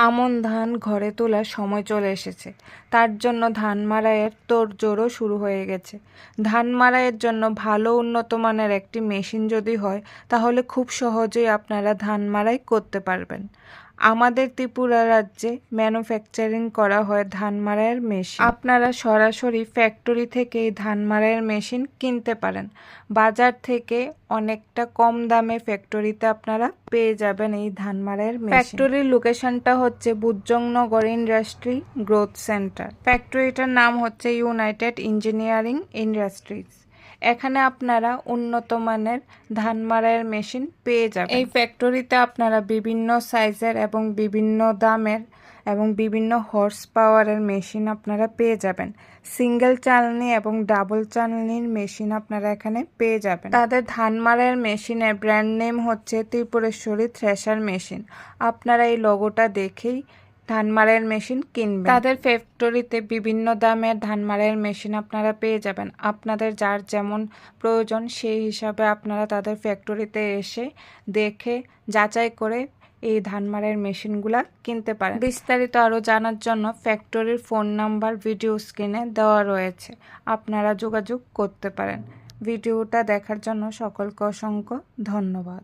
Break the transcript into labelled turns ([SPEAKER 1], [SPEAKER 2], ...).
[SPEAKER 1] আমন ধান ঘরে তোলার সময় চলে এসেছে। তার জন্য ধান মাড়াইয়ের তোড়জোড়ও শুরু হয়ে গেছে। ধান মাড়াইয়ের জন্য ভালো উন্নত মানের একটি মেশিন যদি হয় তাহলে খুব সহজেই আপনারা ধান মাড়াই করতে পারবেন। আমাদের ত্রিপুরা রাজ্যে ম্যানুফ্যাকচারিং করা হয় ধান মাড়াইয়ের মেশিন। আপনারা সরাসরি ফ্যাক্টরি থেকে এই ধান মাড়াইয়ের মেশিন কিনতে পারেন। বাজার থেকে অনেকটা কম দামে ফ্যাক্টরিতে আপনারা পেয়ে যাবেন এই ধান মাড়াইয়ের মেশিন। ফ্যাক্টরির লোকেশনটা হচ্ছে বুজংনগর ইন্ডাস্ট্রি গ্রোথ সেন্টার। ফ্যাক্টরিটার নাম হচ্ছে ইউনাইটেড ইঞ্জিনিয়ারিং ইন্ডাস্ট্রিজ। এখানে আপনারা উন্নত মানের ধান মাড়াইয়ের মেশিন পেয়ে যাবেন। এই ফ্যাক্টরিতে আপনারা বিভিন্ন সাইজের এবং বিভিন্ন দামের এবং বিভিন্ন হর্স পাওয়ারের মেশিন আপনারা পেয়ে যাবেন। সিঙ্গেল চালনি এবং ডাবল চালনির মেশিন আপনারা এখানে পেয়ে যাবেন। তাদের ধান মাড়াইয়ের মেশিনের ব্র্যান্ড নেম হচ্ছে ত্রিপুরেশ্বরী থ্রেশার মেশিন। আপনারা এই লোগোটা দেখেই ধান মাড়াইয়ের মেশিন কিনবেন। তাদের ফ্যাক্টরিতে বিভিন্ন দামের ধান মাড়াইয়ের মেশিন আপনারা পেয়ে যাবেন। আপনাদের যার যেমন প্রয়োজন সেই হিসাবে আপনারা তাদের ফ্যাক্টরিতে এসে দেখে যাচাই করে এই ধান মাড়াইয়ের মেশিনগুলা কিনতে পারেন। বিস্তারিত আরও জানার জন্য ফ্যাক্টরির ফোন নাম্বার ভিডিও স্ক্রিনে দেওয়া রয়েছে, আপনারা যোগাযোগ করতে পারেন। ভিডিওটা দেখার জন্য সকলকে অসংখ্য ধন্যবাদ।